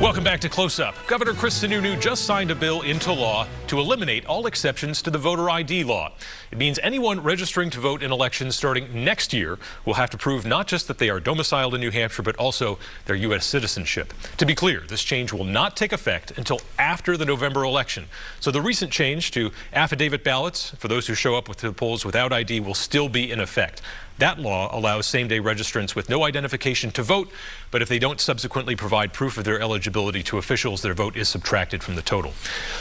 Welcome back to Close Up. Governor Chris Sununu just signed a bill into law to eliminate all exceptions to the voter ID law. It means anyone registering to vote in elections starting next year will have to prove not just that they are domiciled in New Hampshire, but also their U.S. citizenship. To be clear, this change will not take effect until after the November election. So the recent change to affidavit ballots for those who show up to the polls without ID will still be in effect. That law allows same-day registrants with no identification to vote, but if they don't subsequently provide proof of their eligibility to officials, their vote is subtracted from the total.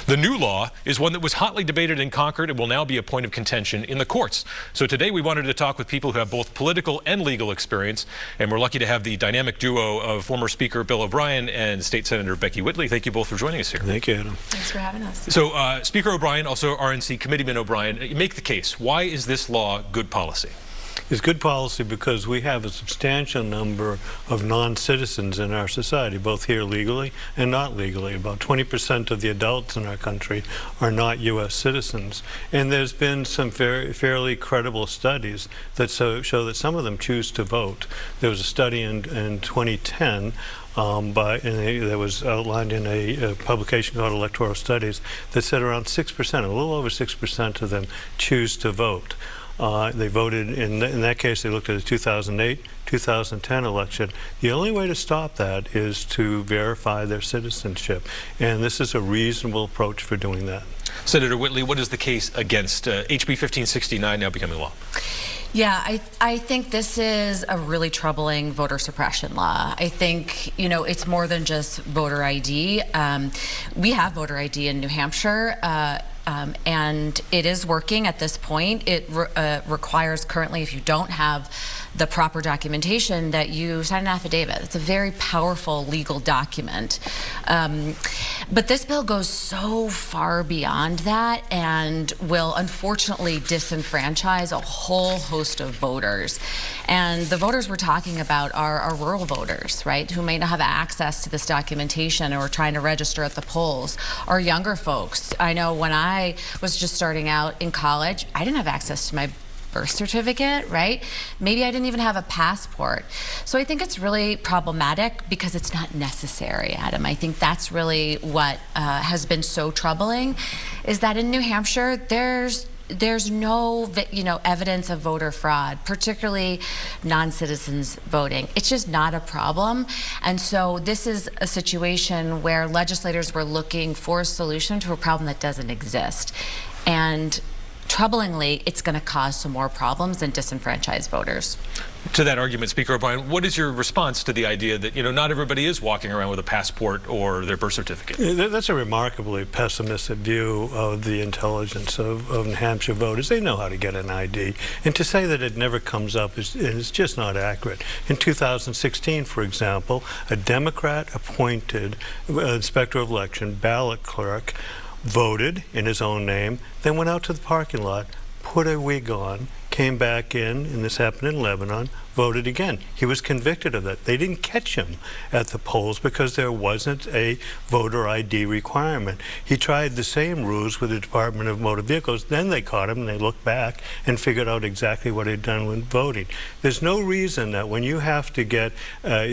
The new law is one that was hotly debated in Concord and will now be a point of contention in the courts. So today we wanted to talk with people who have both political and legal experience, and we're lucky to have the dynamic duo of former Speaker Bill O'Brien and State Senator Becky Whitley. Thank you both for joining us here. Thank you, Adam. Thanks for having us. So Speaker O'Brien, also RNC Committeeman O'Brien, make the case. Why is this law good policy? It's good policy because we have a substantial number of non-citizens in our society, both here legally and not legally. About 20% of the adults in our country are not U.S. citizens. And there's been some fairly credible studies that show that some of them choose to vote. There was a study in 2010 that was outlined in a publication called Electoral Studies that said around 6%, a little over 6% of them choose to vote. They voted, in that case, they looked at the 2008, 2010 election. The only way to stop that is to verify their citizenship. And this is a reasonable approach for doing that. Senator Whitley, what is the case against HB 1569 now becoming law? Yeah, I think this is a really troubling voter suppression law. I think, you know, it's more than just voter ID. We have voter ID in New Hampshire. And it is working at this point. It requires currently, if you don't have the proper documentation, that you sign an affidavit. It's a very powerful legal document. But this bill goes so far beyond that and will unfortunately disenfranchise a whole host of voters. And the voters we're talking about are rural voters, right, who may not have access to this documentation or are trying to register at the polls, or younger folks. I know when I was just starting out in college, I didn't have access to my birth certificate, right? Maybe I didn't even have a passport. So I think it's really problematic because it's not necessary, Adam. I think that's really what has been so troubling, is that in New Hampshire, there's no, evidence of voter fraud, particularly non-citizens voting. It's just not a problem. And so this is a situation where legislators were looking for a solution to a problem that doesn't exist. And troublingly, it's going to cause some more problems and disenfranchise voters. To that argument, Speaker O'Brien, what is your response to the idea that, not everybody is walking around with a passport or their birth certificate? That's a remarkably pessimistic view of the intelligence of New Hampshire voters. They know how to get an ID. And to say that it never comes up is just not accurate. In 2016, for example, a Democrat-appointed inspector of election, ballot clerk, voted in his own name, then went out to the parking lot, put a wig on, came back in, and this happened in Lebanon, voted again. He was convicted of that. They didn't catch him at the polls because there wasn't a voter ID requirement. He tried the same ruse with the Department of Motor Vehicles. Then they caught him and they looked back and figured out exactly what he'd done when voting. There's no reason that when you have to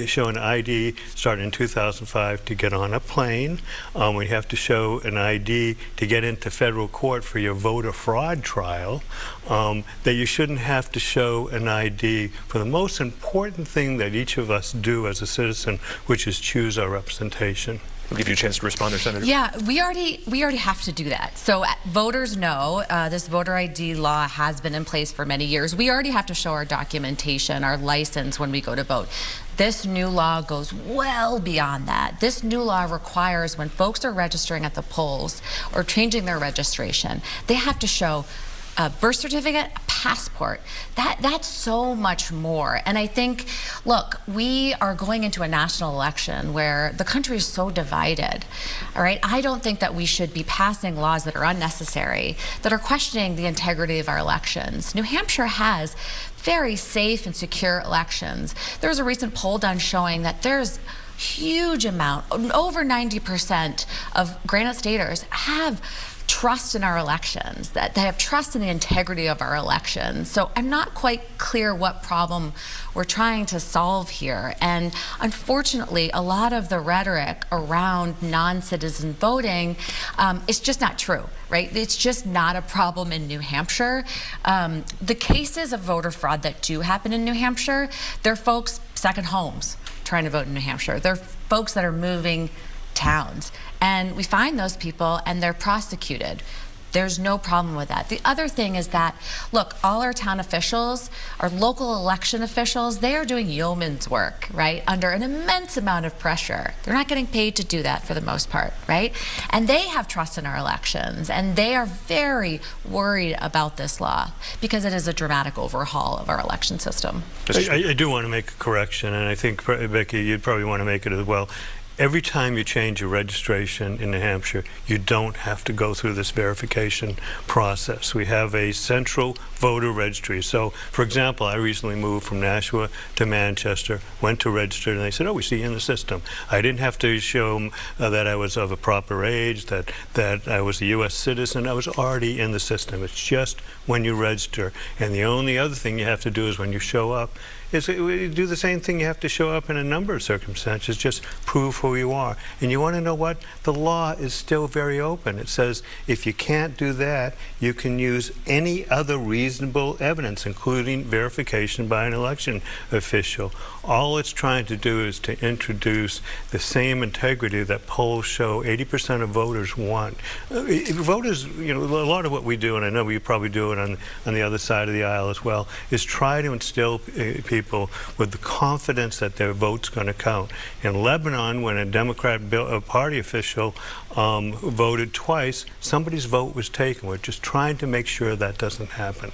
show an ID starting in 2005 to get on a plane, when you have to show an ID to get into federal court for your voter fraud trial, that you shouldn't have to show an ID for the most important thing that each of us do as a citizen, which is choose our representation. We'll give you a chance to respond there, Senator. Yeah, we already have to do that. So voters know this voter ID law has been in place for many years. We already have to show our documentation, our license when we go to vote. This new law goes well beyond that. This new law requires when folks are registering at the polls or changing their registration, they have to show a birth certificate, a passport. That's so much more. And I think, look, we are going into a national election where the country is so divided, all right? I don't think that we should be passing laws that are unnecessary, that are questioning the integrity of our elections. New Hampshire has very safe and secure elections. There was a recent poll done showing that there's huge amount, over 90% of Granite Staters have trust in our elections, that they have trust in the integrity of our elections. So I'm not quite clear what problem we're trying to solve here. And unfortunately, a lot of the rhetoric around non-citizen voting is just not true, right? It's just not a problem in New Hampshire. The cases of voter fraud that do happen in New Hampshire, they're folks second homes trying to vote in New Hampshire. They're folks that are moving towns. And we find those people and they're prosecuted. There's no problem with that. The other thing is that, look, all our town officials, our local election officials, they are doing yeoman's work, right, under an immense amount of pressure. They're not getting paid to do that for the most part, right? And they have trust in our elections, and they are very worried about this law because it is a dramatic overhaul of our election system. I do want to make a correction, and I think, Becky, you'd probably want to make it as well. Every time you change your registration in New Hampshire, you don't have to go through this verification process. We have a central voter registry. So, for example, I recently moved from Nashua to Manchester, went to register, and they said, oh, we see you in the system. I didn't have to show that I was of a proper age, that I was a U.S. citizen. I was already in the system. It's just when you register. And the only other thing you have to do is when you show up, is do the same thing you have to show up in a number of circumstances, just prove who you are. And you want to know what? The law is still very open. It says if you can't do that, you can use any other reasonable evidence, including verification by an election official. All it's trying to do is to introduce the same integrity that polls show 80% of voters want. Voters, you know, a lot of what we do, and I know we probably do it on the other side of the aisle as well, is try to instill people with the confidence that their vote's going to count. In Lebanon, when a Democrat party official voted twice, somebody's vote was taken. We're just trying to make sure that doesn't happen.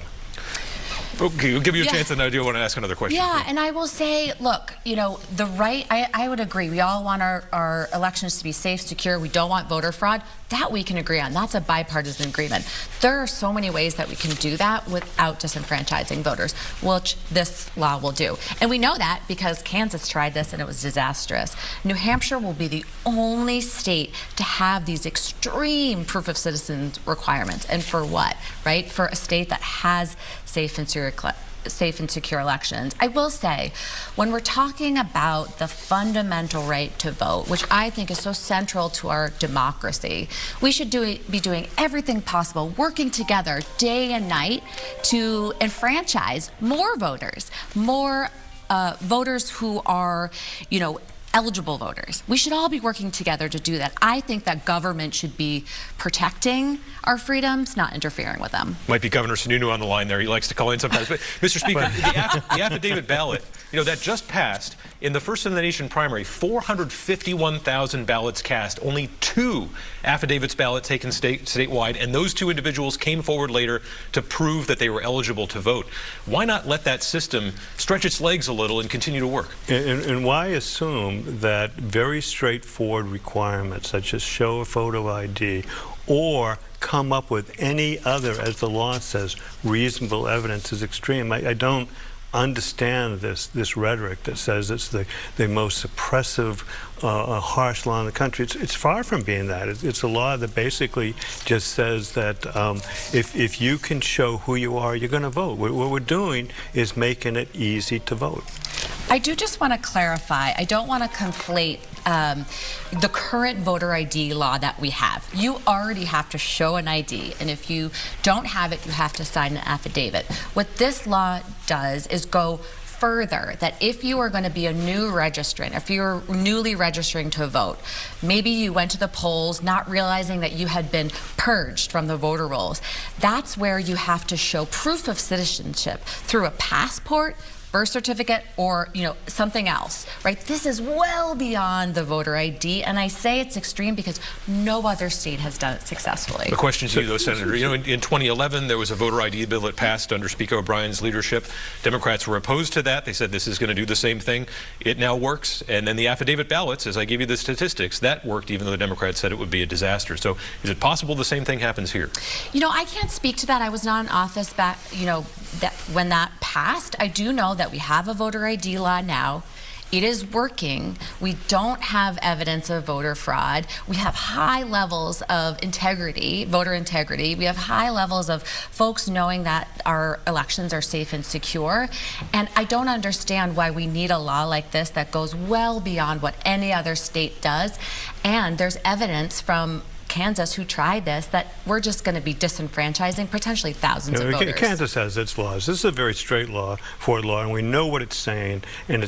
Okay, we'll give you a chance, and I do want to ask another question. Yeah, and I will say, look, you know, the right, I would agree. We all want our elections to be safe, secure. We don't want voter fraud. That we can agree on. That's a bipartisan agreement. There are so many ways that we can do that without disenfranchising voters, which this law will do. And we know that because Kansas tried this and it was disastrous. New Hampshire will be the only state to have these extreme proof of citizens requirements. And for what, right? For a state that has safe and secure elections. I will say, when we're talking about the fundamental right to vote, which I think is so central to our democracy, we should be doing everything possible, working together day and night to enfranchise more voters, more voters who are, you know, eligible voters. We should all be working together to do that. I think that government should be protecting our freedoms, not interfering with them. Might be Governor Sununu on the line there. He likes to call in sometimes. But, Mr. Speaker, the affidavit ballot, you know, that just passed in the first in the nation primary, 451,000 ballots cast, only 2 affidavits ballot taken statewide, and those 2 individuals came forward later to prove that they were eligible to vote. Why not let that system stretch its legs a little and continue to work? And why assume that very straightforward requirements, such as show a photo ID or come up with any other, as the law says, reasonable evidence is extreme? I don't understand this rhetoric that says it's the most suppressive, harsh law in the country. It's far from being that. It's a law that basically just says that if you can show who you are, you're going to vote. What we're doing is making it easy to vote. I do just want to clarify, I don't want to conflate the current voter ID law that we have. You already have to show an ID, and if you don't have it, you have to sign an affidavit. What this law does is go further, that if you are going to be a new registrant, if you're newly registering to vote, maybe you went to the polls not realizing that you had been purged from the voter rolls, that's where you have to show proof of citizenship through a passport, birth certificate, or, you know, something else, right? This is well beyond the voter ID, and I say it's extreme because no other state has done it successfully. The question to you, though, Senator, you know, in 2011, there was a voter ID bill that passed under Speaker O'Brien's leadership. Democrats were opposed to that. They said this is going to do the same thing. It now works. And then the affidavit ballots, as I gave you the statistics, that worked even though the Democrats said it would be a disaster. So is it possible the same thing happens here? You know, I can't speak to that. I was not in office back, you know, when that passed. I do know that we have a voter ID law now. It is working. We don't have evidence of voter fraud. We have high levels of integrity, voter integrity. We have high levels of folks knowing that our elections are safe and secure. And I don't understand why we need a law like this that goes well beyond what any other state does. And there's evidence from Kansas, who tried this, that we're just going to be disenfranchising potentially thousands of voters. Kansas has its laws. This is a very straightforward law, and we know what it's saying. And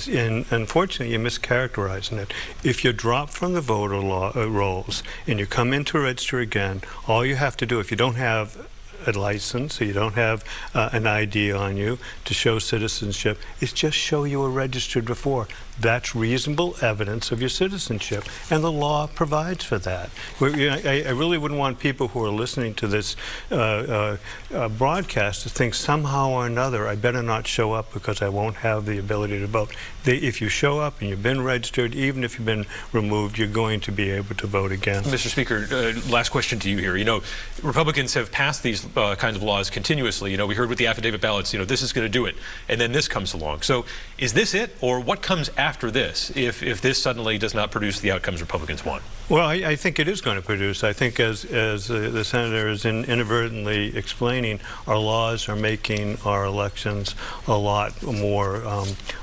unfortunately, you're mischaracterizing it. If you drop from the voter rolls and you come in to register again, all you have to do, if you don't have a license, or you don't have an ID on you to show citizenship, is just show you were registered before. That's reasonable evidence of your citizenship, and the law provides for that. I really wouldn't want people who are listening to this broadcast to think somehow or another I better not show up because I won't have the ability to vote. If you show up and you've been registered, even if you've been removed, you're going to be able to vote again. Mr. Speaker, last question to you here. You know, Republicans have passed these kinds of laws continuously. You know, we heard with the affidavit ballots, you know, this is going to do it, and then this comes along. So is this it, or what comes after this if this suddenly does not produce the outcomes Republicans want? Well, I think it is going to produce. I think as the senator is inadvertently explaining, our laws are making our elections a lot more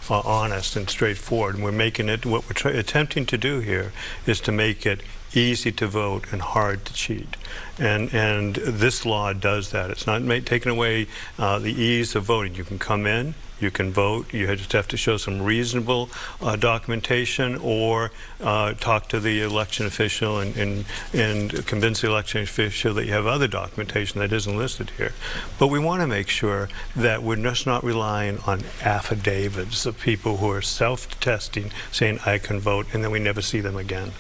honest and straightforward. And we're making it, what we're attempting to do here is to make it easy to vote and hard to cheat. And this law does that. It's not taking away the ease of voting. You can come in, you can vote, you just have to show some reasonable documentation, or talk to the election official and convince the election official that you have other documentation that isn't listed here. But we want to make sure that we're just not relying on affidavits of people who are self-testing, saying I can vote, and then we never see them again.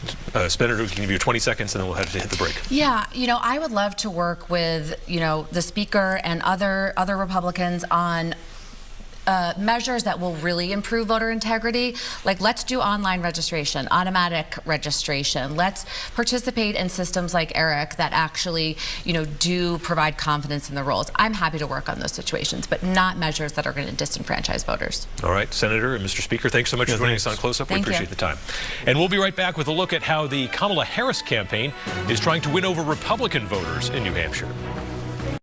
Senator, we can give you 20 seconds and then we'll have to hit the break. Yeah, you know, I would love to work with, you know, the Speaker and other Republicans on measures that will really improve voter integrity. Like, let's do online registration, automatic registration. Let's participate in systems like ERIC that actually, you know, do provide confidence in the rolls. I'm happy to work on those situations, but not measures that are going to disenfranchise voters. All right, Senator and Mr. Speaker, thanks so much for joining us on Close Up. We appreciate the time. And we'll be right back with a look at how the Kamala Harris campaign is trying to win over Republican voters in New Hampshire.